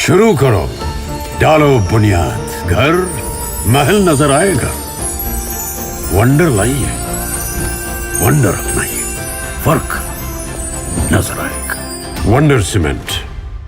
शुरू करो, डालो बुनियाद, घर महल नजर आएगा। वंडर लाइए, वंडर अपनाइए, फर्क नजर आएगा। वंडर सीमेंट,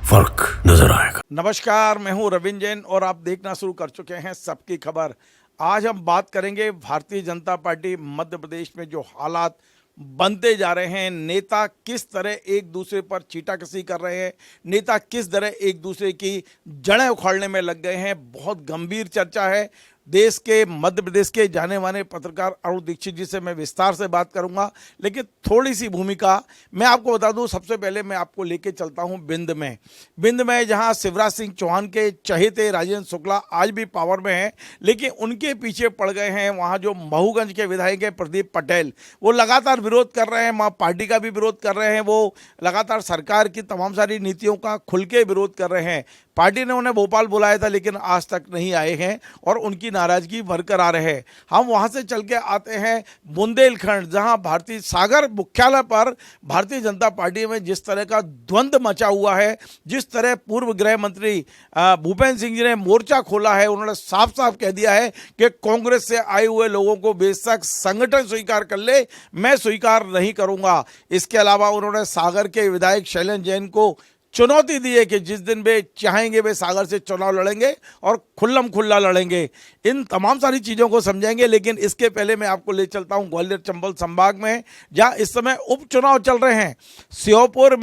फर्क नजर आएगा। नमस्कार, मैं हूं रविंद्र जैन और आप देखना शुरू कर चुके हैं सबकी खबर। आज हम बात करेंगे भारतीय जनता पार्टी मध्य प्रदेश में जो हालात बनते जा रहे हैं, नेता किस तरह एक दूसरे पर चीटाकसी कर रहे हैं, नेता किस तरह एक दूसरे की जड़ें उखाड़ने में लग गए हैं। बहुत गंभीर चर्चा है। देश के मध्य प्रदेश के जाने माने पत्रकार अरुण दीक्षित जी से मैं विस्तार से बात करूंगा, लेकिन थोड़ी सी भूमिका मैं आपको बता दूं। सबसे पहले मैं आपको लेके चलता हूं बिंद में जहां शिवराज सिंह चौहान के चहेते राजेंद्र शुक्ला आज भी पावर में हैं, लेकिन उनके पीछे पड़ गए हैं वहां जो महूगंज के विधायक हैं प्रदीप पटेल। वो लगातार विरोध कर रहे हैं, वहाँ पार्टी का भी विरोध कर रहे हैं, वो लगातार सरकार की तमाम सारी नीतियों का खुल के विरोध कर रहे हैं। पार्टी ने उन्हें भोपाल बुलाया था लेकिन आज तक नहीं आए हैं और उनकी नाराजगी बरकरार है। हम वहां से चल के आते हैं बुंदेलखंड, जहां भारतीय सागर मुख्यालय पर भारतीय जनता पार्टी में जिस तरह का द्वंद्व मचा हुआ है, जिस तरह पूर्व गृह मंत्री भूपेंद्र सिंह जी ने मोर्चा खोला है, उन्होंने साफ साफ कह दिया है कि कांग्रेस से आए हुए लोगों को बेशक संगठन स्वीकार कर ले, मैं स्वीकार नहीं करूंगा। इसके अलावा उन्होंने सागर के विधायक शैलेंद्र जैन को चुनौती दी है कि जिस दिन वे चाहेंगे वे सागर से चुनाव लड़ेंगे और खुल्लम खुल्ला लड़ेंगे। इन तमाम सारी चीज़ों को समझेंगे, लेकिन इसके पहले मैं आपको ले चलता हूं ग्वालियर चंबल संभाग में, जहां इस समय उपचुनाव चल रहे हैं। श्योपुर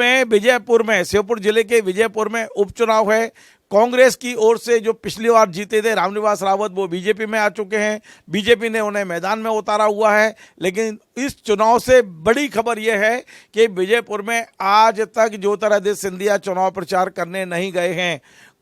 जिले के विजयपुर में उपचुनाव है। कांग्रेस की ओर से जो पिछली बार जीते थे रामनिवास रावत, वो बीजेपी में आ चुके हैं। बीजेपी ने उन्हें मैदान में उतारा हुआ है। लेकिन इस चुनाव से बड़ी खबर यह है कि विजयपुर में आज तक ज्योतिरादित्य सिंधिया चुनाव प्रचार करने नहीं गए हैं।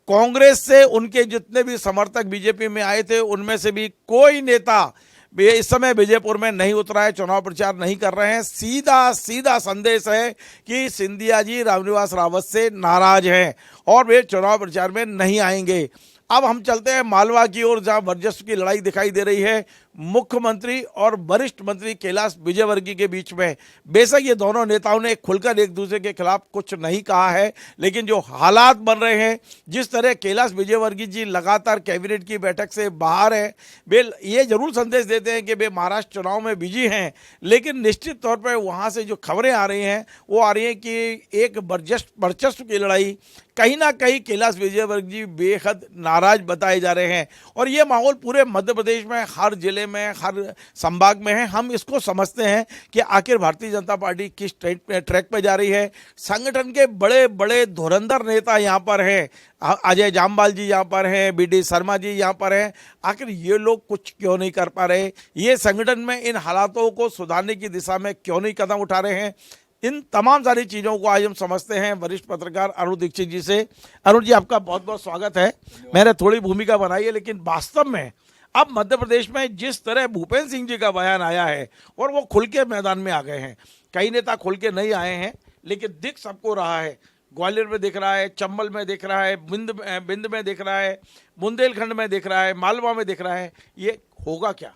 कांग्रेस से उनके जितने भी समर्थक बीजेपी में आए थे, उनमें से भी कोई नेता इस समय विजयपुर में नहीं उतरा है, चुनाव प्रचार नहीं कर रहे हैं। सीधा संदेश है कि सिंधिया जी रामनिवास रावत से नाराज हैं और वे चुनाव प्रचार में नहीं आएंगे। अब हम चलते हैं मालवा की ओर, जहां वर्चस्व की लड़ाई दिखाई दे रही है मुख्यमंत्री और वरिष्ठ मंत्री कैलाश विजयवर्गीय के बीच में। बेशक ये दोनों नेताओं ने खुलकर एक दूसरे के खिलाफ कुछ नहीं कहा है, लेकिन जो हालात बन रहे हैं, जिस तरह कैलाश विजयवर्गीय जी लगातार कैबिनेट की बैठक से बाहर हैं, वे ये जरूर संदेश देते हैं कि वे महाराष्ट्र चुनाव में बिजी हैं, लेकिन निश्चित तौर पर वहाँ से जो खबरें आ रही हैं वो आ रही हैं कि एक वर्चस्व की लड़ाई कहीं ना कहीं कैलाश विजयवर्गीय जी बेहद नाराज बताए जा रहे हैं। और ये माहौल पूरे मध्य प्रदेश में हर जिले में, हर संभाग में है। हम इसको समझते हैं कि आखिर भारतीय जनता पार्टी किस ट्रैक पे जा रही है। संगठन के बड़े बड़े धुरंधर नेता यहाँ पर हैं, अजय जामवाल जी यहाँ पर हैं, बीडी शर्मा जी यहाँ पर हैं। आखिर ये लोग कुछ क्यों नहीं कर पा रहे, ये संगठन में इन हालातों को सुधारने की दिशा में क्यों नहीं कदम उठा रहे हैं। इन तमाम सारी चीज़ों को आज हम समझते हैं वरिष्ठ पत्रकार अरुण दीक्षित जी से। अरुण जी, आपका बहुत बहुत स्वागत है। मैंने थोड़ी भूमिका बनाई है, लेकिन वास्तव में अब मध्य प्रदेश में जिस तरह भूपेंद्र सिंह जी का बयान आया है और वो खुल के मैदान में आ गए हैं, कई नेता खुल के नहीं आए हैं, लेकिन दिख सबको रहा है। ग्वालियर में दिख रहा है, चंबल में दिख रहा है, बिंद में दिख रहा है, बुंदेलखंड में दिख रहा है, मालवा में दिख रहा है। ये होगा क्या?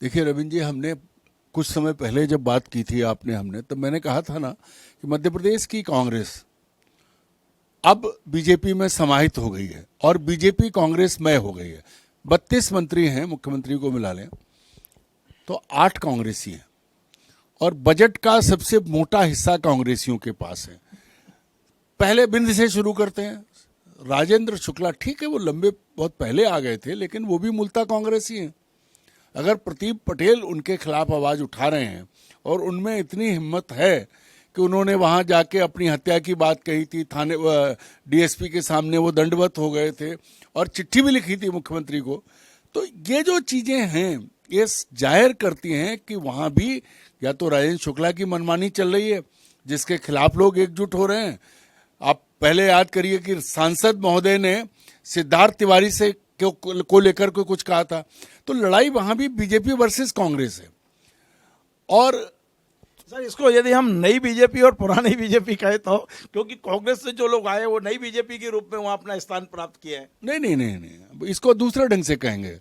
देखिए रविंद्र जी, हमने कुछ समय पहले जब बात की थी हमने तब मैंने कहा था ना कि मध्य प्रदेश की कांग्रेस अब बीजेपी में समाहित हो गई है और बीजेपी कांग्रेसमय हो गई है। 32 मंत्री हैं, मुख्यमंत्री को मिला लें तो 8 कांग्रेसी हैं और बजट का सबसे मोटा हिस्सा कांग्रेसियों के पास है। पहले बिंद से शुरू करते हैं। राजेंद्र शुक्ला, ठीक है वो लंबे बहुत पहले आ गए थे, लेकिन वो भी मूलतः कांग्रेसी हैं। अगर प्रदीप पटेल उनके खिलाफ आवाज़ उठा रहे हैं और उनमें इतनी हिम्मत है कि उन्होंने वहां जाके अपनी हत्या की बात कही थी, थाने डीएसपी के सामने वो दंडवत हो गए थे और चिट्ठी भी लिखी थी मुख्यमंत्री को, तो ये जो चीज़ें हैं ये जाहिर करती हैं कि वहाँ भी या तो राजेंद्र शुक्ला की मनमानी चल रही है जिसके खिलाफ लोग एकजुट हो रहे हैं। आप पहले याद करिए कि सांसद महोदय ने सिद्धार्थ तिवारी से को लेकर के कुछ कहा था, तो लड़ाई वहां भी बीजेपी वर्सेस कांग्रेस है। और सर, इसको यदि हम नई बीजेपी और पुरानी बीजेपी कहे तो, क्योंकि कांग्रेस से जो लोग आए वो नई बीजेपी के रूप में वहां अपना स्थान प्राप्त किया है। नहीं, इसको दूसरे ढंग से कहेंगे,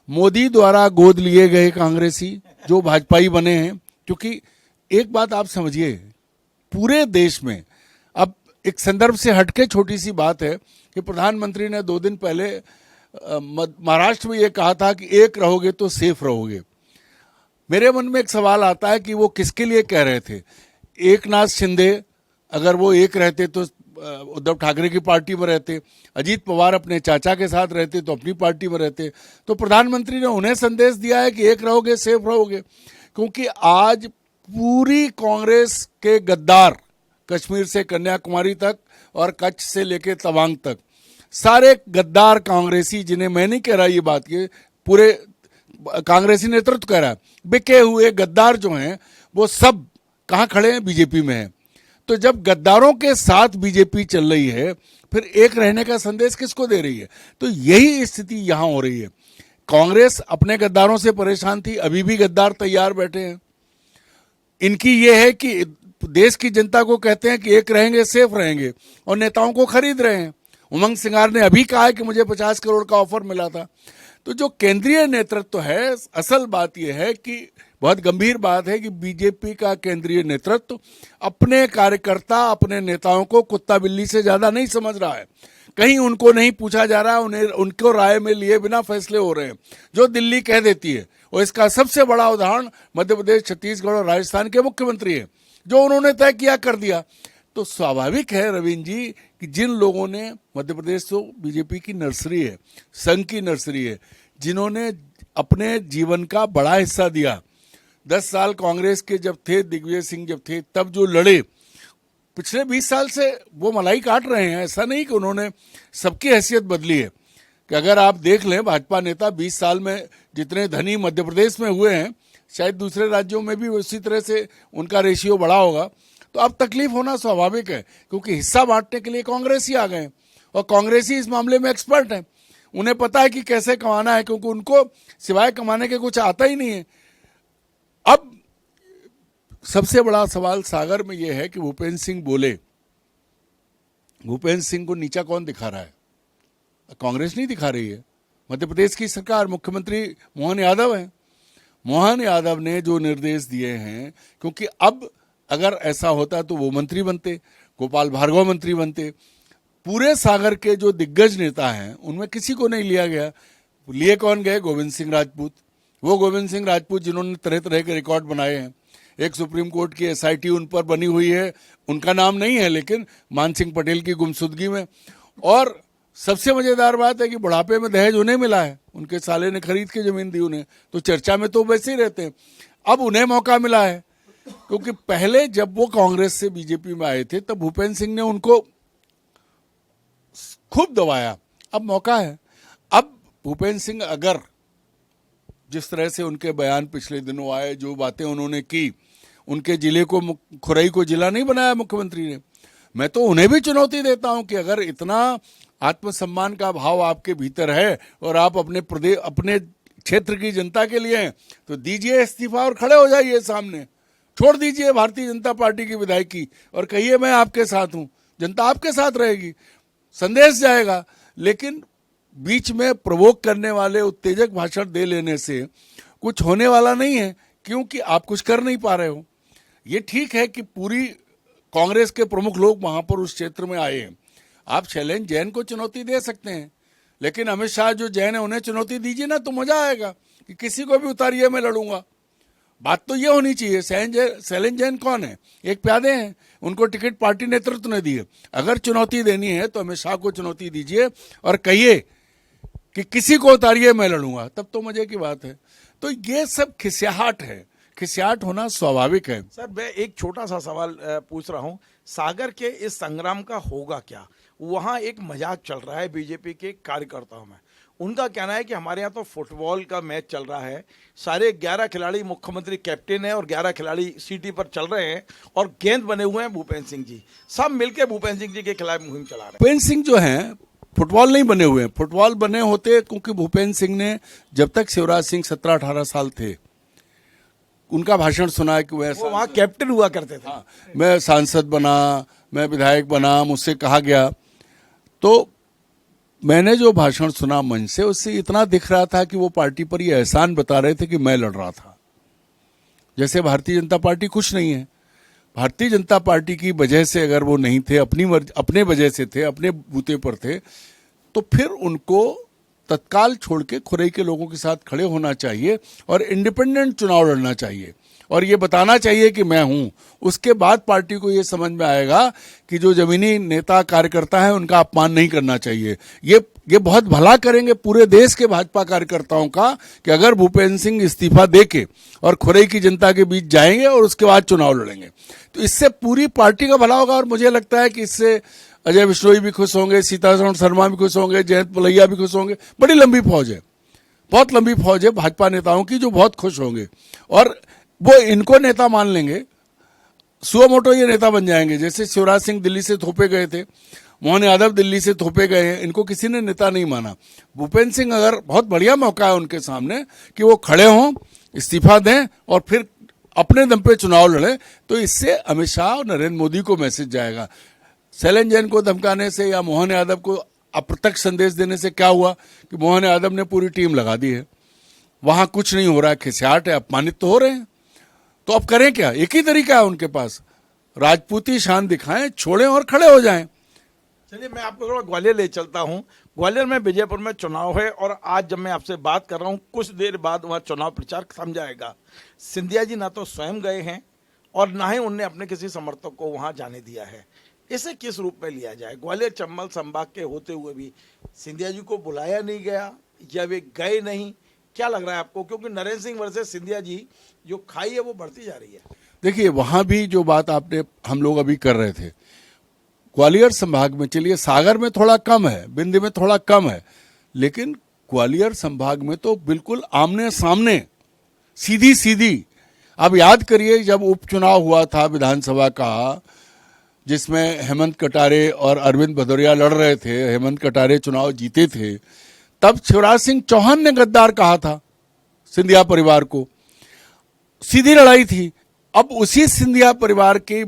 मोदी द्वारा गोद लिए गए कांग्रेसी जो भाजपाई बने हैं। क्योंकि एक बात आप समझिए, पूरे देश में अब एक संदर्भ से हटके छोटी सी बात है कि प्रधानमंत्री ने 2 दिन पहले महाराष्ट्र में ये कहा था कि एक रहोगे तो सेफ रहोगे। मेरे मन में एक सवाल आता है कि वो किसके लिए कह रहे थे। एकनाथ शिंदे अगर वो एक रहते तो उद्धव ठाकरे की पार्टी में रहते, अजीत पवार अपने चाचा के साथ रहते तो अपनी पार्टी में रहते। तो प्रधानमंत्री ने उन्हें संदेश दिया है कि एक रहोगे सेफ रहोगे, क्योंकि आज पूरी कांग्रेस के गद्दार, कश्मीर से कन्याकुमारी तक और कच्छ से लेकर तवांग तक, सारे गद्दार कांग्रेसी, जिन्हें मैं नहीं कह रहा ये बात, ये पूरे कांग्रेसी नेतृत्व कह रहा है, बिके हुए गद्दार जो हैं वो सब कहाँ खड़े हैं? बीजेपी में हैं। तो जब गद्दारों के साथ बीजेपी चल रही है, फिर एक रहने का संदेश किसको दे रही है? तो यही स्थिति यहां हो रही है। कांग्रेस अपने गद्दारों से परेशान थी, अभी भी गद्दार तैयार बैठे हैं। इनकी ये है कि देश की जनता को कहते हैं कि एक रहेंगे सेफ रहेंगे, और नेताओं को खरीद रहे हैं। उमंग सिंगार ने अभी कहा है कि मुझे 50 करोड़ का ऑफर मिला था। तो जो केंद्रीय नेतृत्व है, असल बात यह है कि बहुत गंभीर बात है कि बीजेपी का केंद्रीय नेतृत्व अपने कार्यकर्ता, अपने नेताओं को कुत्ता बिल्ली से ज्यादा नहीं समझ रहा है। कहीं उनको नहीं पूछा जा रहा है, उन्हें उनको राय में लिए बिना फैसले हो रहे हैं जो दिल्ली कह देती है। और इसका सबसे बड़ा उदाहरण मध्य प्रदेश, छत्तीसगढ़ और राजस्थान के मुख्यमंत्री है, जो उन्होंने तय किया कर दिया। तो स्वाभाविक है रवीन जी कि जिन लोगों ने, मध्य प्रदेश तो बीजेपी की नर्सरी है, संघ की नर्सरी है, जिन्होंने अपने जीवन का बड़ा हिस्सा दिया, 10 साल कांग्रेस के जब थे, दिग्विजय सिंह जब थे तब जो लड़े, पिछले 20 साल से वो मलाई काट रहे हैं। ऐसा नहीं कि उन्होंने सबकी हैसियत बदली है। कि अगर आप देख लें, भाजपा नेता 20 साल में जितने धनी मध्य प्रदेश में हुए हैं, शायद दूसरे राज्यों में भी उसी तरह से उनका रेशियो बढ़ा होगा। तो अब तकलीफ होना स्वाभाविक है, क्योंकि हिस्सा बांटने के लिए कांग्रेसी आ गए, और कांग्रेसी इस मामले में एक्सपर्ट हैं। उन्हें पता है कि कैसे कमाना है, क्योंकि उनको सिवाय कमाने के कुछ आता ही नहीं है। अब सबसे बड़ा सवाल सागर में यह है कि भूपेंद्र सिंह बोले, भूपेंद्र सिंह को नीचा कौन दिखा रहा है? कांग्रेस नहीं दिखा रही है, मध्य प्रदेश की सरकार, मुख्यमंत्री मोहन यादव है। मोहन यादव ने जो निर्देश दिए हैं, क्योंकि अब अगर ऐसा होता तो वो मंत्री बनते, गोपाल भार्गव मंत्री बनते। पूरे सागर के जो दिग्गज नेता हैं उनमें किसी को नहीं लिया गया। लिए कौन गए? गोविंद सिंह राजपूत। वो गोविंद सिंह राजपूत जिन्होंने तरह तरह के रिकॉर्ड बनाए हैं। एक सुप्रीम कोर्ट की एसआईटी उन पर बनी हुई है, उनका नाम नहीं है, लेकिन मान सिंह पटेल की गुमशुदगी में। और सबसे मजेदार बात है कि बुढ़ापे में दहेज उन्हें मिला है, उनके साले ने खरीद के जमीन दी उन्हें। तो चर्चा में तो वैसे ही रहते हैं। अब उन्हें मौका मिला है, क्योंकि पहले जब वो कांग्रेस से बीजेपी में आए थे तब भूपेंद्र सिंह ने उनको खूब दबाया। अब मौका है। अब भूपेंद्र सिंह अगर जिस तरह से उनके बयान पिछले दिनों आए, जो बातें उन्होंने की, उनके जिले को, खुरई को जिला नहीं बनाया मुख्यमंत्री ने। मैं तो उन्हें भी चुनौती देता हूं कि अगर इतना आत्मसम्मान का भाव आपके भीतर है और आप अपने प्रदेश, अपने क्षेत्र की जनता के लिए हैं, तो दीजिए इस्तीफा और खड़े हो जाइए सामने। छोड़ दीजिए भारतीय जनता पार्टी की विधायकी और कहिए मैं आपके साथ हूं, जनता आपके साथ रहेगी, संदेश जाएगा। लेकिन बीच में प्रवोक करने वाले उत्तेजक भाषण दे लेने से कुछ होने वाला नहीं है, क्योंकि आप कुछ कर नहीं पा रहे हो। ये ठीक है कि पूरी कांग्रेस के प्रमुख लोग वहां पर उस क्षेत्र में आए हैं। आप शैलेंद्र जैन को चुनौती दे सकते हैं, लेकिन अमित शाह जो जैन है उन्हें चुनौती दीजिए ना, तो मजा आएगा कि किसी को भी उतारिए, मैं लड़ूंगा। बात तो ये होनी चाहिए। शैलेंद्र जैन कौन है? एक प्यादे हैं, उनको टिकट पार्टी नेतृत्व ने दी है। अगर चुनौती देनी है तो अमित शाह को चुनौती दीजिए और कहिए कि किसी को उतारिए, मैं लड़ूंगा, तब तो मजे की बात है। तो ये सब खिसियाहट है, खिसियाहट होना स्वाभाविक है। सर, मैं एक छोटा सा सवाल पूछ रहा हूं, सागर के इस संग्राम का होगा क्या? वहां एक मजाक चल रहा है बीजेपी के कार्यकर्ताओं में। उनका कहना है कि हमारे यहाँ तो फुटबॉल का मैच चल रहा है, सारे 11 खिलाड़ी, मुख्यमंत्री कैप्टन है और 11 खिलाड़ी सीटी पर चल रहे हैं और गेंद बने हुए हैं भूपेंद्र सिंह जी, सब मिलकर भूपेंद्र सिंह जी के खिलाफ मुहिम चला रहे हैं। भूपेंद्र सिंह जो हैं फुटबॉल नहीं बने हुए हैं। फुटबॉल बने होते क्योंकि भूपेंद्र सिंह ने जब तक शिवराज सिंह 17-18 साल थे उनका भाषण सुना है कि वो वहाँ कैप्टन हुआ करते थे। हाँ, मैं सांसद बना, मैं विधायक बना, मुझसे कहा गया। तो मैंने जो भाषण सुना मंच से, उससे इतना दिख रहा था कि वो पार्टी पर ये एहसान बता रहे थे कि मैं लड़ रहा था, जैसे भारतीय जनता पार्टी कुछ नहीं है। भारतीय जनता पार्टी की वजह से अगर वो नहीं थे, अपने वजह से थे, अपने बूते पर थे, तो फिर उनको तत्काल छोड़ के खुरई के लोगों के साथ खड़े होना चाहिए और इंडिपेंडेंट चुनाव लड़ना चाहिए और ये बताना चाहिए कि मैं हूं। उसके बाद पार्टी को ये समझ में आएगा कि जो जमीनी नेता कार्यकर्ता है उनका अपमान नहीं करना चाहिए। ये बहुत भला करेंगे पूरे देश के भाजपा कार्यकर्ताओं का कि अगर भूपेंद्र सिंह इस्तीफा देके और खुरई की जनता के बीच जाएंगे और उसके बाद चुनाव लड़ेंगे, तो इससे पूरी पार्टी का भला होगा। और मुझे लगता है कि इससे अजय विश्नोई भी खुश होंगे, सीतारमण शर्मा भी खुश होंगे, जयंत मलैया भी खुश होंगे। बड़ी लंबी फौज है, बहुत लंबी फौज है भाजपा नेताओं की जो बहुत खुश होंगे और वो इनको नेता मान लेंगे। सुओ मोटो ये नेता बन जाएंगे। जैसे शिवराज सिंह दिल्ली से थोपे गए थे, मोहन यादव दिल्ली से थोपे गए हैं, इनको किसी ने नेता नहीं माना। भूपेंद्र सिंह अगर बहुत बढ़िया मौका है उनके सामने कि वो खड़े हों, इस्तीफा दें और फिर अपने दम पे चुनाव लड़े, तो इससे अमित शाह और नरेंद्र मोदी को मैसेज जाएगा। शैलेंद्र जैन को धमकाने से या मोहन यादव को अप्रत्यक्ष संदेश देने से क्या हुआ कि मोहन यादव ने पूरी टीम लगा दी है, वहां कुछ नहीं हो रहा है, खिसियाट है, अपमानित तो हो रहे हैं। तो अब करें क्या? एक ही तरीका है उनके पास, राजपूती शान दिखाएं, छोड़ें और खड़े हो जाएं। चलिए मैं आपको थोड़ा ग्वालियर ले चलता हूं। ग्वालियर में विजयपुर में चुनाव है और आज जब मैं आपसे बात कर रहा हूं कुछ देर बाद वहां चुनाव प्रचार खत्म जाएगा। सिंधिया जी ना तो स्वयं गए हैं और ना ही उनने अपने किसी समर्थक को वहां जाने दिया है। इसे किस रूप में लिया जाए? ग्वालियर चंबल संभाग के होते हुए भी सिंधिया जी को बुलाया नहीं गया या वे गए नहीं, क्या लग रहा है आपको? क्योंकि नरेंद्र सिंह वर्सेस सिंधिया जी जो खाई है वो बढ़ती जा रही है। देखिए वहां भी जो बात आपने हम लोग अभी कर रहे थे, ग्वालियर संभाग में, चलिए सागर में थोड़ा कम है, बिंदी में थोड़ा कम है, लेकिन ग्वालियर संभाग में तो बिल्कुल आमने सामने, सीधी सीधी। अब याद करिए जब उपचुनाव हुआ था विधानसभा का, जिसमें हेमंत कटारे और अरविंद भदौरिया लड़ रहे थे, हेमंत कटारे चुनाव जीते थे, तब शिवराज सिंह चौहान ने गद्दार कहा था सिंधिया परिवार को। सीधी लड़ाई थी। अब उसी सिंधिया परिवार के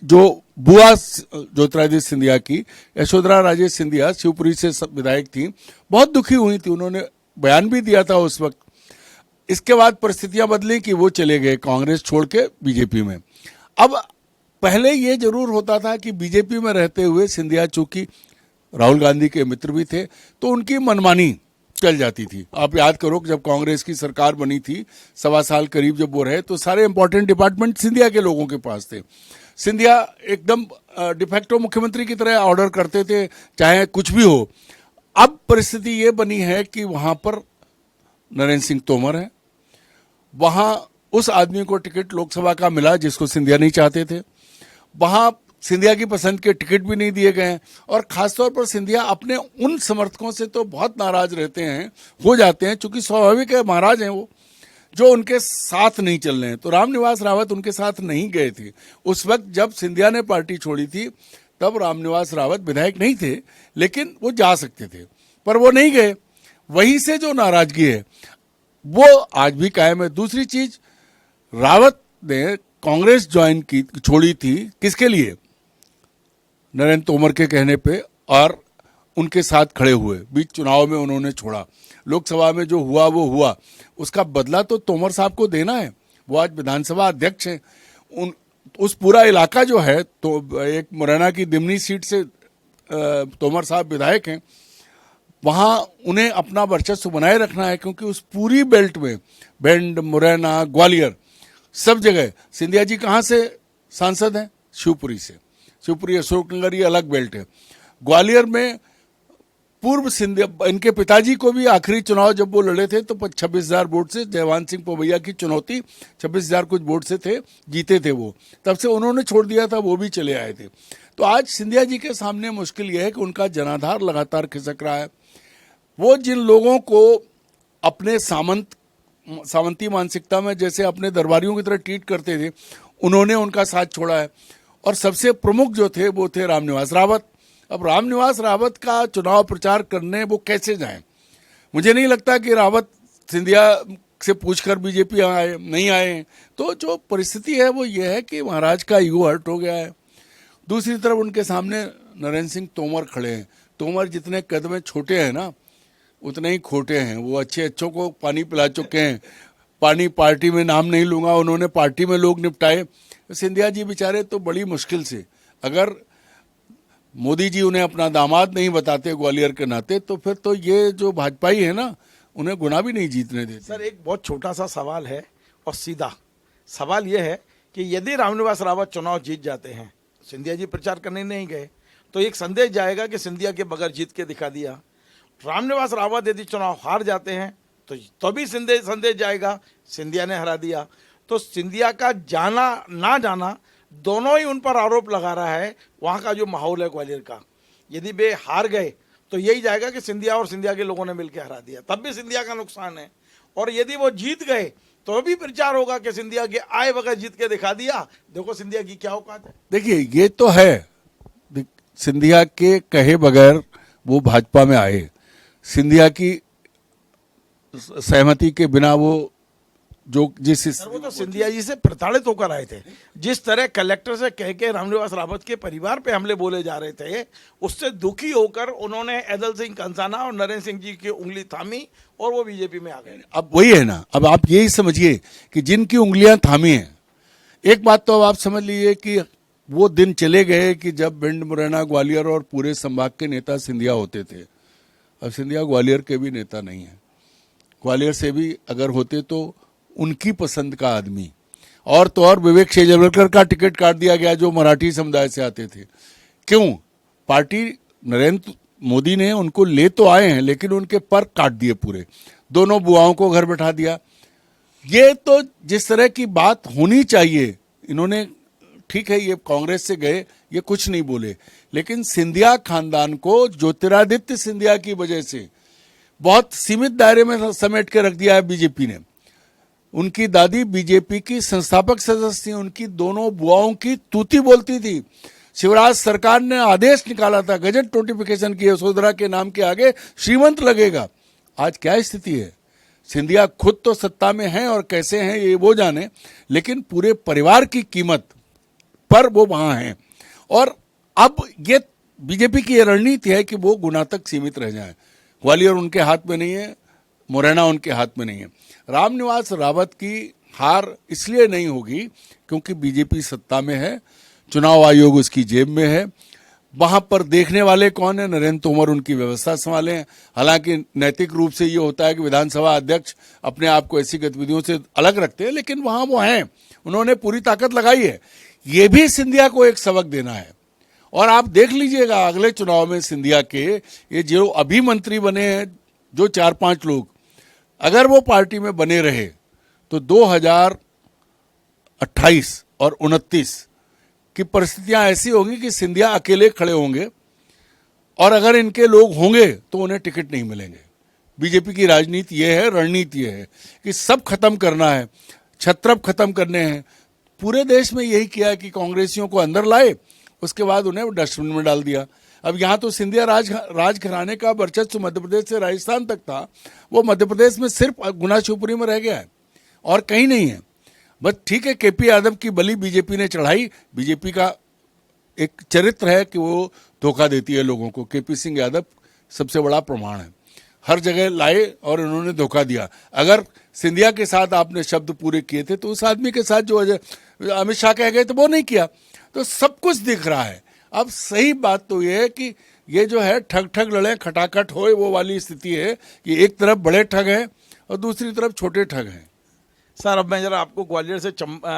जो बुआ ज्योतिरादित्य सिंधिया की, यशोधरा राजे सिंधिया शिवपुरी से विधायक थी, बहुत दुखी हुई थी, उन्होंने बयान भी दिया था उस वक्त। इसके बाद परिस्थितियां बदली कि वो चले गए कांग्रेस छोड़ के बीजेपी में। अब पहले ये जरूर होता था कि बीजेपी में रहते हुए सिंधिया चूंकि राहुल गांधी के मित्र भी थे तो उनकी मनमानी चल जाती थी। आप याद करो कि जब कांग्रेस की सरकार बनी थी, 1.25 साल करीब जब वो रहे, तो सारे इंपॉर्टेंट डिपार्टमेंट सिंधिया के लोगों के पास थे। सिंधिया एकदम डिफेक्टो मुख्यमंत्री की तरह ऑर्डर करते थे, चाहे कुछ भी हो। अब परिस्थिति ये बनी है कि वहां पर नरेंद्र सिंह तोमर है, वहां उस आदमी को टिकट लोकसभा का मिला जिसको सिंधिया नहीं चाहते थे, वहां सिंधिया की पसंद के टिकट भी नहीं दिए गए हैं और खासतौर पर सिंधिया अपने उन समर्थकों से तो बहुत नाराज रहते हैं, हो जाते हैं, चूंकि स्वाभाविक है, महाराज हैं वो, जो उनके साथ नहीं चल रहे हैं। तो रामनिवास रावत उनके साथ नहीं गए थे उस वक्त जब सिंधिया ने पार्टी छोड़ी थी। तब रामनिवास रावत विधायक नहीं थे, लेकिन वो जा सकते थे, पर वो नहीं गए। वहीं से जो नाराजगी है वो आज भी कायम है। दूसरी चीज, रावत ने कांग्रेस ज्वाइन की, छोड़ी थी किसके लिए? नरेंद्र तोमर के कहने पे, और उनके साथ खड़े हुए। बीच चुनाव में उन्होंने छोड़ा। लोकसभा में जो हुआ वो हुआ, उसका बदला तो तोमर साहब को देना है। वो आज विधानसभा अध्यक्ष हैं। उस पूरा इलाका जो है, तो एक मुरैना की दिमनी सीट से तोमर साहब विधायक हैं, वहां उन्हें अपना वर्चस्व बनाए रखना है, क्योंकि उस पूरी बेल्ट में, भिंड, मुरैना, ग्वालियर, सब जगह सिंधिया जी कहाँ से सांसद हैं? शिवपुरी से। शिवपुरी, अशोकनगर, ये अलग बेल्ट है। ग्वालियर में पूर्व सिंधिया, इनके पिताजी को भी आखिरी चुनाव जब वो लड़े थे तो 26,000 वोट से, जयवान सिंह पवैया की चुनौती 26,000 कुछ वोट से थे, जीते थे वो। तब से उन्होंने छोड़ दिया था, वो भी चले आए थे। तो आज सिंधिया जी के सामने मुश्किल यह है कि उनका जनाधार लगातार खिसक रहा है। वो जिन लोगों को अपने सामंती मानसिकता में, जैसे अपने दरबारियों की तरह ट्रीट करते थे, उन्होंने उनका साथ छोड़ा है। और सबसे प्रमुख जो थे वो थे रामनिवास रावत। अब रामनिवास रावत का चुनाव प्रचार करने वो कैसे जाएं? मुझे नहीं लगता कि रावत सिंधिया से पूछकर बीजेपी आए, नहीं आए। तो जो परिस्थिति है वो ये है कि महाराज का ईगो हर्ट हो गया है। दूसरी तरफ उनके सामने नरेंद्र सिंह तोमर खड़े हैं। तोमर जितने कद में छोटे हैं ना, उतने ही खोटे हैं। वो अच्छों को पानी पिला चुके हैं। पार्टी में नाम नहीं लूंगा, उन्होंने पार्टी में लोग निपटाए। सिंधिया जी बेचारे तो बड़ी मुश्किल से, अगर मोदी जी उन्हें अपना दामाद नहीं बताते ग्वालियर के नाते, तो फिर तो ये जो भाजपाई है ना, उन्हें गुना भी नहीं जीतने देते। सर एक बहुत छोटा सा सवाल है और सीधा सवाल यह है कि यदि रामनिवास रावत चुनाव जीत जाते हैं, सिंधिया जी प्रचार करने नहीं गए, तो एक संदेश जाएगा कि सिंधिया के बगैर जीत के दिखा दिया। रामनिवास रावत यदि चुनाव हार जाते हैं तो भी संदेश जाएगा सिंधिया ने हरा दिया। तो सिंधिया का जाना ना जाना दोनों ही उन पर आरोप लगा रहा है। वहाँ का जो माहौल है ग्वालियर का, यदि वे हार गए तो यही जाएगा कि सिंधिया और सिंधिया के लोगों ने मिलकर हरा दिया, तब भी सिंधिया का नुकसान है। और यदि वो जीत गए तो भी प्रचार होगा कि सिंधिया के आए बगैर जीत के दिखा दिया, देखो सिंधिया की क्या औकात है। देखिए ये तो है, सिंधिया के कहे बगैर वो भाजपा में आए, सिंधिया की सहमति के बिना वो जो जिस सर वो तो सिंधिया जी से प्रताड़ित होकर आए थे। जिस तरह कलेक्टर से कह के रामनिवास रावत के परिवार पे हमले बोले जा रहे थे, उससे दुखी होकर उन्होंने ऐदल सिंह कंसाना और नरेंद्र सिंह जी की उंगली थामी और वो बीजेपी में आ गए। अब वही है ना, अब आप यही समझिए कि जिनकी उंगलियां थामी हैं, एक बात तो अब आप समझ लीजिए कि वो दिन चले गए कि जब भिंड, मुरैना, ग्वालियर और पूरे संभाग के नेता सिंधिया होते थे। अब सिंधिया ग्वालियर के भी नेता नहीं है। ग्वालियर से भी अगर होते तो उनकी पसंद का आदमी, और तो और विवेक शेजवलकर का टिकट काट दिया गया जो मराठी समुदाय से आते थे। क्यों? पार्टी नरेंद्र मोदी ने उनको ले तो आए हैं, लेकिन उनके पर काट दिए पूरे, दोनों बुआओं को घर बैठा दिया। ये तो जिस तरह की बात होनी चाहिए, इन्होंने ठीक है, ये कांग्रेस से गए, ये कुछ नहीं बोले, लेकिन सिंधिया खानदान को ज्योतिरादित्य सिंधिया की वजह से बहुत सीमित दायरे में समेट के रख दिया है बीजेपी ने। उनकी दादी बीजेपी की संस्थापक सदस्य थी, उनकी दोनों बुआओं की तूती बोलती थी। शिवराज सरकार ने आदेश निकाला था, गजट नोटिफिकेशन की, यशोधरा के नाम के आगे श्रीमंत लगेगा। आज क्या स्थिति है? सिंधिया खुद तो सत्ता में हैं और कैसे हैं ये वो जाने, लेकिन पूरे परिवार की कीमत पर वो वहां हैं। और अब ये बीजेपी की रणनीति है कि वो गुना तक सीमित रह जाए। ग्वालियर उनके हाथ में नहीं है, मुरैना उनके हाथ में नहीं है। रामनिवास रावत की हार इसलिए नहीं होगी क्योंकि बीजेपी सत्ता में है, चुनाव आयोग उसकी जेब में है। वहां पर देखने वाले कौन है? नरेंद्र तोमर उनकी व्यवस्था संभाले हैं। हालांकि नैतिक रूप से ये होता है कि विधानसभा अध्यक्ष अपने आप को ऐसी गतिविधियों से अलग रखते हैं, लेकिन वहां वो हैं, उन्होंने पूरी ताकत लगाई है। ये भी सिंधिया को एक सबक देना है। और आप देख लीजिएगा अगले चुनाव में सिंधिया के ये जो अभी मंत्री बने हैं, जो 4-5 लोग, अगर वो पार्टी में बने रहे तो 2028 और 29 की परिस्थितियां ऐसी होंगी कि सिंधिया अकेले खड़े होंगे, और अगर इनके लोग होंगे तो उन्हें टिकट नहीं मिलेंगे। बीजेपी की राजनीति ये है, रणनीति ये है कि सब खत्म करना है, छत्रप खत्म करने हैं। पूरे देश में यही किया कि कांग्रेसियों को अंदर लाए, उसके बाद उन्हें डस्टबिन में डाल दिया। अब यहाँ तो सिंधिया राजघराने का वर्चस्व मध्य प्रदेश से राजस्थान तक था, वो मध्य प्रदेश में सिर्फ गुना शिवपुरी में रह गया है और कहीं नहीं है। बस ठीक है, केपी यादव की बलि बीजेपी ने चढ़ाई। बीजेपी का एक चरित्र है कि वो धोखा देती है लोगों को। केपी सिंह यादव सबसे बड़ा प्रमाण है, हर जगह लाए और उन्होंने धोखा दिया। अगर सिंधिया के साथ आपने शब्द पूरे किए थे तो उस आदमी के साथ जो अमित शाह कह गए तो वो नहीं किया। तो सब कुछ दिख रहा है। अब सही बात तो ये है कि ये जो है ठग ठग लड़े खटाखट होए, वो वाली स्थिति है कि एक तरफ बड़े ठग हैं और दूसरी तरफ छोटे ठग हैं। सर अब मैं जरा आपको ग्वालियर से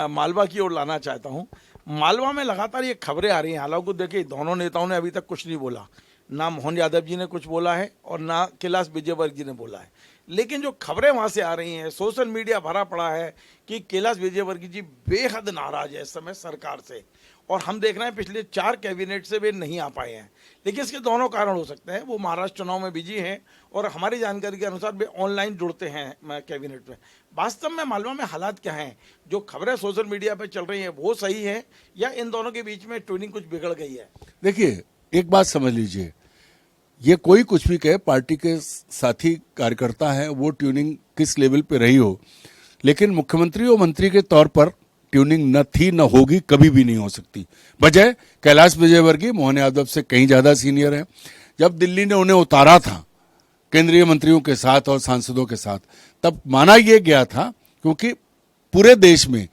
मालवा की ओर लाना चाहता हूँ। मालवा में लगातार ये खबरें आ रही हैं, हालांकि देखिए दोनों नेताओं ने अभी तक कुछ नहीं बोला, ना मोहन यादव जी ने कुछ बोला है और ना कैलाश विजयवर्गीय जी ने बोला है, लेकिन जो खबरें वहाँ से आ रही हैं, सोशल मीडिया भरा पड़ा है कि कैलाश विजयवर्गीय जी बेहद नाराज है इस समय सरकार से, और हम देख रहे हैं पिछले 4 कैबिनेट से वे नहीं आ पाए हैं। लेकिन इसके दोनों कारण हो सकते हैं, वो महाराष्ट्र चुनाव में बिजी हैं और हमारी जानकारी के अनुसार वे ऑनलाइन जुड़ते हैं कैबिनेट में। वास्तव में मालवा में हालात क्या हैं? जो खबरें सोशल मीडिया पर चल रही हैं वो सही है या इन दोनों के बीच में ट्यूनिंग कुछ बिगड़ गई है? देखिए एक बात समझ लीजिए, ये कोई कुछ भी कहे, पार्टी के साथी कार्यकर्ता हैं, वो ट्यूनिंग किस लेवल पे रही हो, लेकिन मुख्यमंत्री और मंत्री के तौर पर ट्यूनिंग न थी, न होगी, कभी भी नहीं हो सकती। वजह कैलाश विजयवर्गीय मोहन यादव से कहीं ज्यादा सीनियर है। जब दिल्ली ने उन्हें उतारा था केंद्रीय मंत्रियों के साथ और सांसदों के साथ, तब माना यह गया था क्योंकि पूरे देश में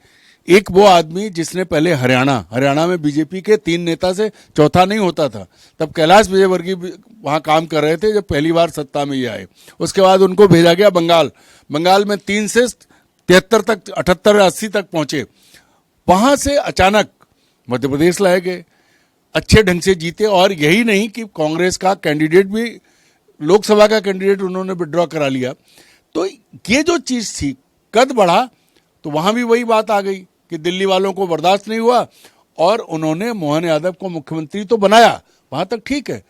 एक वो आदमी जिसने पहले हरियाणा में बीजेपी के 3 नेता से चौथा नहीं होता था, तब कैलाश विजयवर्गीय वहां काम कर रहे थे जब पहली बार सत्ता में ये आए। उसके बाद उनको भेजा गया बंगाल में 3 से 73 तक 78 80 तक पहुंचे। वहां से अचानक मध्य प्रदेश लाए गए, अच्छे ढंग से जीते। और यही नहीं कि कांग्रेस का कैंडिडेट भी, लोकसभा का कैंडिडेट उन्होंने विड्रॉ करा लिया। तो ये जो चीज थी, कद बढ़ा तो वहां भी वही बात आ गई कि दिल्ली वालों को बर्दाश्त नहीं हुआ और उन्होंने मोहन यादव को मुख्यमंत्री तो बनाया, वहां तक ठीक है।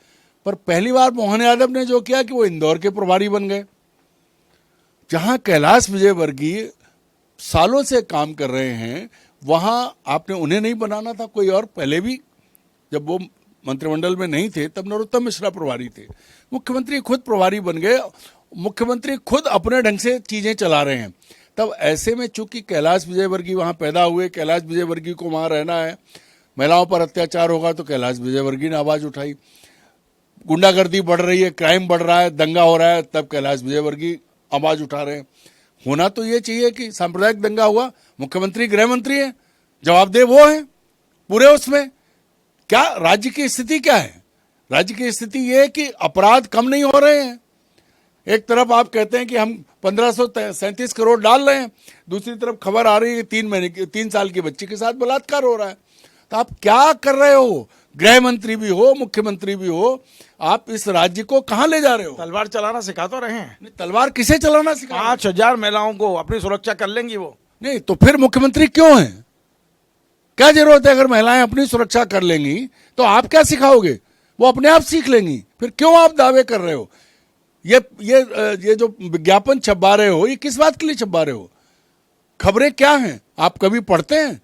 पर पहली बार मोहन यादव ने जो किया कि वो इंदौर के प्रभारी बन गए, जहां कैलाश विजयवर्गीय सालों से काम कर रहे हैं। वहां आपने उन्हें नहीं बनाना था, कोई और। पहले भी जब वो मंत्रिमंडल में नहीं थे तब नरोत्तम मिश्रा प्रभारी थे। मुख्यमंत्री खुद प्रभारी बन गए, मुख्यमंत्री खुद अपने ढंग से चीजें चला रहे हैं। तब ऐसे में चूंकि कैलाश विजयवर्गीय वहां पैदा हुए, कैलाश विजयवर्गीय को वहां रहना है, महिलाओं पर अत्याचार होगा तो कैलाश विजयवर्गीय ने आवाज उठाई। गुंडागर्दी बढ़ रही है, क्राइम बढ़ रहा है, दंगा हो रहा है, तब कैलाश विजयवर्गीय आवाज उठा रहे हैं। होना तो ये चाहिए कि सांप्रदायिक दंगा हुआ, मुख्यमंत्री गृह मंत्री है, जवाबदेह वो है पूरे उसमें। क्या राज्य की स्थिति क्या है? राज्य की स्थिति ये है कि अपराध कम नहीं हो रहे हैं। एक तरफ आप कहते हैं कि हम 1537 करोड़ डाल रहे हैं, दूसरी तरफ खबर आ रही है 3 साल की बच्ची के साथ बलात्कार हो रहा है। तो आप क्या कर रहे हो? गृह मंत्री भी हो, मुख्यमंत्री भी हो, आप इस राज्य को कहां ले जा रहे हो? तलवार चलाना सिखा तो रहे हैं। तलवार किसे चलाना सिखा? 5000 महिलाओं को अपनी सुरक्षा कर लेंगी वो। नहीं तो फिर मुख्यमंत्री क्यों है? क्या जरूरत है? अगर महिलाएं अपनी सुरक्षा कर लेंगी तो आप क्या सिखाओगे? वो अपने आप सीख लेंगी। फिर क्यों आप दावे कर रहे हो? ये जो विज्ञापन छपवा रहे हो, ये किस बात के लिए छपवा रहे हो? खबरें क्या हैं? आप कभी पढ़ते हैं?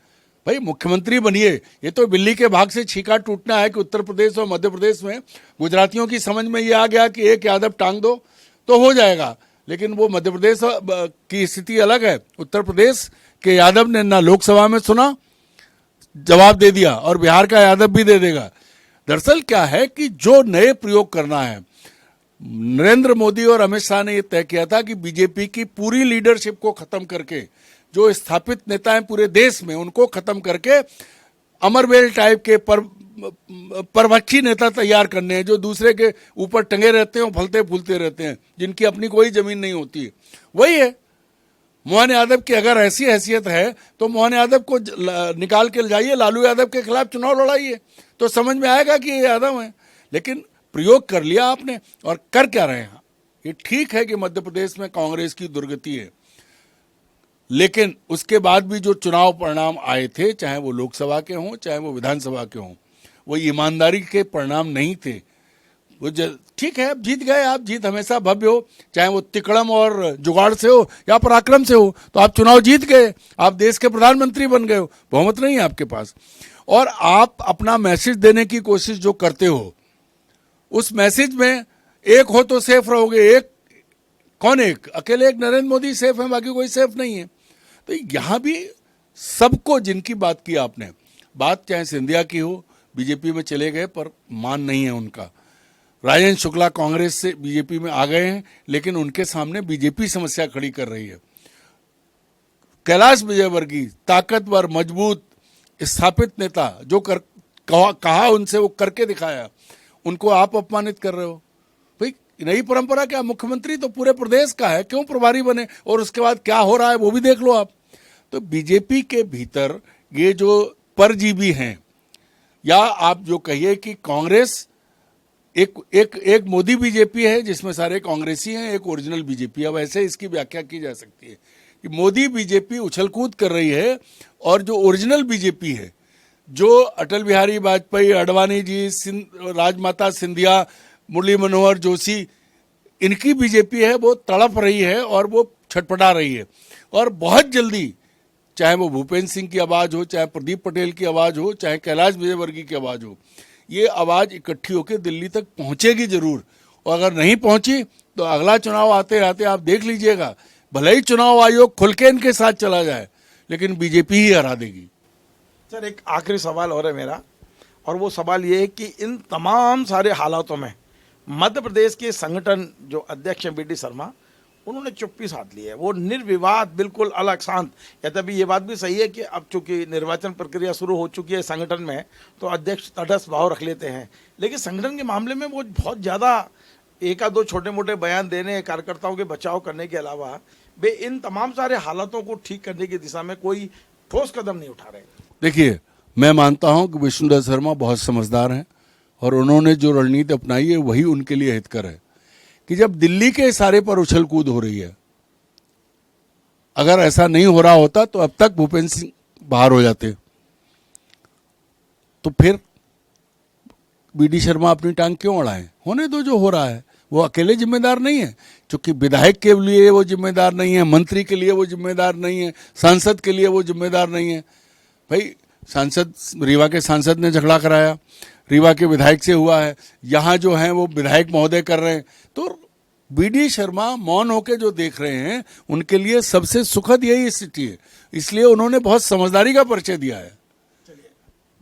भाई मुख्यमंत्री बनिए। ये तो बिल्ली के भाग से छीका टूटना है कि उत्तर प्रदेश और मध्य प्रदेश में गुजरातियों की समझ में ये आ गया कि एक यादव टांग दो तो हो जाएगा। लेकिन वो मध्य प्रदेश की स्थिति अलग है। उत्तर प्रदेश के यादव ने ना लोकसभा में सुना, जवाब दे दिया, और बिहार का यादव भी दे देगा। दरअसल क्या है कि जो नए प्रयोग करना है, नरेंद्र मोदी और अमित शाह ने यह तय किया था कि बीजेपी की पूरी लीडरशिप को खत्म करके, जो स्थापित नेता हैं पूरे देश में, उनको खत्म करके अमरवेल टाइप के परवच्छी नेता तैयार करने हैं, जो दूसरे के ऊपर टंगे रहते हैं और फलते फूलते रहते हैं, जिनकी अपनी कोई जमीन नहीं होती है। वही है मोहन यादव की। अगर ऐसी हैसियत है तो मोहन यादव को निकाल के जाइए, लालू यादव के खिलाफ चुनाव लड़ाइए, तो समझ में आएगा कि ये यादव है। लेकिन प्रयोग कर लिया आपने, और कर क्या रहे हैं? ये ठीक है कि मध्य प्रदेश में कांग्रेस की दुर्गति है, लेकिन उसके बाद भी जो चुनाव परिणाम आए थे, चाहे वो लोकसभा के हों चाहे वो विधानसभा के हों, वो ईमानदारी के परिणाम नहीं थे। वो ठीक है, आप जीत गए। आप जीत हमेशा भव्य हो, चाहे वो तिकड़म और जुगाड़ से हो या पराक्रम से हो, तो आप चुनाव जीत गए, आप देश के प्रधानमंत्री बन गए हो, बहुमत नहीं है आपके पास। और आप अपना मैसेज देने की कोशिश जो करते हो, उस मैसेज में एक हो तो सेफ रहोगे। एक कौन? एक अकेले एक नरेंद्र मोदी सेफ है, बाकी कोई सेफ नहीं है। तो यहां भी सबको, जिनकी बात की आपने, बात चाहे सिंधिया की हो, बीजेपी में चले गए पर मान नहीं है उनका। राजेंद्र शुक्ला कांग्रेस से बीजेपी में आ गए हैं, लेकिन उनके सामने बीजेपी समस्या खड़ी कर रही है। कैलाश विजयवर्गीय ताकतवर, मजबूत, स्थापित नेता, जो कहा उनसे वो करके दिखाया, उनको आप अपमानित कर रहे हो। भाई नई परंपरा क्या? मुख्यमंत्री तो पूरे प्रदेश का है, क्यों प्रभारी बने? और उसके बाद क्या हो रहा है वो भी देख लो आप। तो बीजेपी के भीतर ये जो परजीवी हैं, या आप जो कहिए कि कांग्रेस एक मोदी बीजेपी है जिसमें सारे कांग्रेसी हैं, एक ओरिजिनल बीजेपी। अब ऐसे इसकी व्याख्या की जा सकती है कि मोदी बीजेपी उछलकूद कर रही है, और जो ओरिजिनल बीजेपी है, जो अटल बिहारी वाजपेयी, अडवाणी जी, राजमाता सिंधिया, मुरली मनोहर जोशी, इनकी बीजेपी है, वो तड़प रही है और वो छटपटा रही है। और बहुत जल्दी, चाहे वो भूपेंद्र सिंह की आवाज हो, चाहे प्रदीप पटेल की आवाज हो, चाहे कैलाश विजयवर्गीय की आवाज हो, ये आवाज इकट्ठी होकर दिल्ली तक पहुंचेगी जरूर। और अगर नहीं पहुंची तो अगला चुनाव आते आते आप देख लीजिएगा, भले ही चुनाव आयोग खुल के इनके साथ चला जाए, लेकिन बीजेपी ही हरा देगी। सर, एक आखिरी सवाल और है मेरा, और वो सवाल ये है कि इन तमाम सारे हालातों में मध्य प्रदेश के संगठन जो अध्यक्ष हैं बी डी शर्मा, उन्होंने चुप्पी साध ली है, वो निर्विवाद बिल्कुल अलग शांत। यद्यपि ये बात भी सही है कि अब चूंकि निर्वाचन प्रक्रिया शुरू हो चुकी है संगठन में, तो अध्यक्ष तटस्थ भाव रख लेते हैं, लेकिन संगठन के मामले में वो बहुत ज़्यादा एक आध दो छोटे मोटे बयान देने, कार्यकर्ताओं के बचाव करने के अलावा वे इन तमाम सारे हालातों को ठीक करने की दिशा में कोई ठोस कदम नहीं उठा रहे। देखिए, मैं मानता हूं कि विष्णुदत्त शर्मा बहुत समझदार हैं और उन्होंने जो रणनीति अपनाई है वही उनके लिए हितकर है कि जब दिल्ली के इशारे पर उछल कूद हो रही है, अगर ऐसा नहीं हो रहा होता तो अब तक भूपेंद्र सिंह बाहर हो जाते, तो फिर बीडी शर्मा अपनी टांग क्यों अड़ाएं? होने दो, जो हो रहा है वो अकेले जिम्मेदार नहीं है, क्योंकि विधायक के लिए वो जिम्मेदार नहीं है, मंत्री के लिए वो जिम्मेदार नहीं है, सांसद के लिए वो जिम्मेदार नहीं है। भाई, सांसद, रीवा के सांसद ने झगड़ा कराया, रीवा के विधायक से हुआ है, यहाँ जो हैं वो विधायक महोदय कर रहे हैं, तो बीडी शर्मा मौन होकर जो देख रहे हैं उनके लिए सबसे सुखद यही स्थिति है, इसलिए उन्होंने बहुत समझदारी का परिचय दिया है।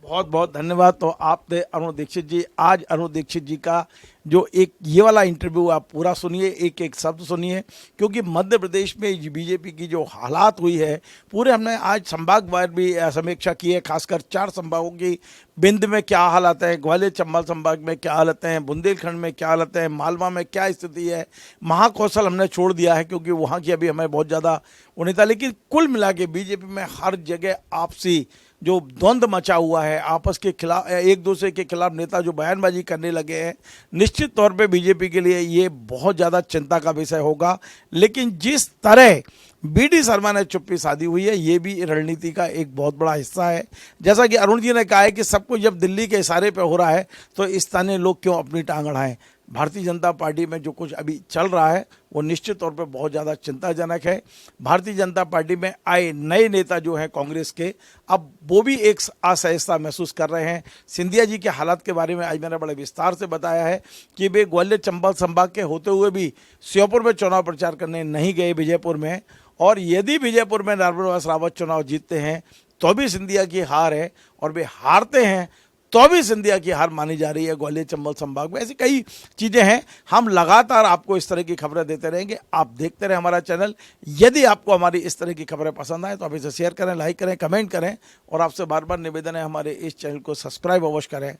बहुत बहुत धन्यवाद। तो आपने अरुण दीक्षित जी, आज अरुण दीक्षित जी का जो एक ये वाला इंटरव्यू आप पूरा सुनिए, एक एक शब्द सुनिए, क्योंकि मध्य प्रदेश में बीजेपी की जो हालात हुई है, पूरे हमने आज संभागवार भी समीक्षा की है, खासकर 4 संभागों की। बिंद में क्या हालात है, ग्वालियर चंबल संभाग में क्या हालत है, बुंदेलखंड में क्या हालत है, मालवा में क्या स्थिति है, महाकौशल हमने छोड़ दिया है क्योंकि वहाँ की अभी हमें बहुत ज़्यादा उन्हें था। लेकिन कुल मिला के बीजेपी में हर जगह आपसी जो द्वंद्व मचा हुआ है, आपस के खिलाफ, एक दूसरे के खिलाफ नेता जो बयानबाजी करने लगे हैं, निश्चित तौर पे बीजेपी के लिए ये बहुत ज़्यादा चिंता का विषय होगा। लेकिन जिस तरह बीडी शर्मा ने चुप्पी साधी हुई है, ये भी रणनीति का एक बहुत बड़ा हिस्सा है। जैसा कि अरुण जी ने कहा है कि सब कुछ जब दिल्ली के इशारे पे हो रहा है तो स्थानीय लोग क्यों अपनी टांग अड़ाएं। भारतीय जनता पार्टी में जो कुछ अभी चल रहा है वो निश्चित तौर पे बहुत ज़्यादा चिंताजनक है। भारतीय जनता पार्टी में आए नए नेता जो हैं कांग्रेस के, अब वो भी एक असहजता महसूस कर रहे हैं। सिंधिया जी के हालात के बारे में आज मैंने बड़े विस्तार से बताया है कि वे ग्वालियर चंबल संभाग के होते हुए भी श्योपुर में चुनाव प्रचार करने नहीं गए, विजयपुर में, और यदि विजयपुर में रामनिवास रावत चुनाव जीतते हैं तो भी सिंधिया की हार है, और वे हारते हैं तो भी सिंधिया की हार मानी जा रही है ग्वालियर चंबल संभाग में। ऐसी कई चीज़ें हैं। हम लगातार आपको इस तरह की खबरें देते रहेंगे, आप देखते रहें हमारा चैनल। यदि आपको हमारी इस तरह की खबरें पसंद आए तो आप इसे शेयर करें, लाइक करें, कमेंट करें, और आपसे बार बार निवेदन है हमारे इस चैनल को सब्सक्राइब अवश्य करें।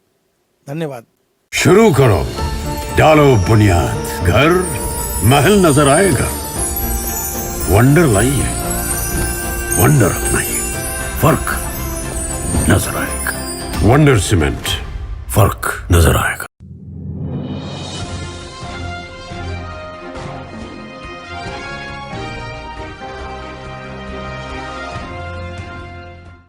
धन्यवाद। शुरू करो, डालो बुनियाद, घर महल नजर आएगा। वंडर लाइए, वंडर अपनाइए, फर्क नजर आएगा। वंडर सीमेंट, फर्क नजर आएगा।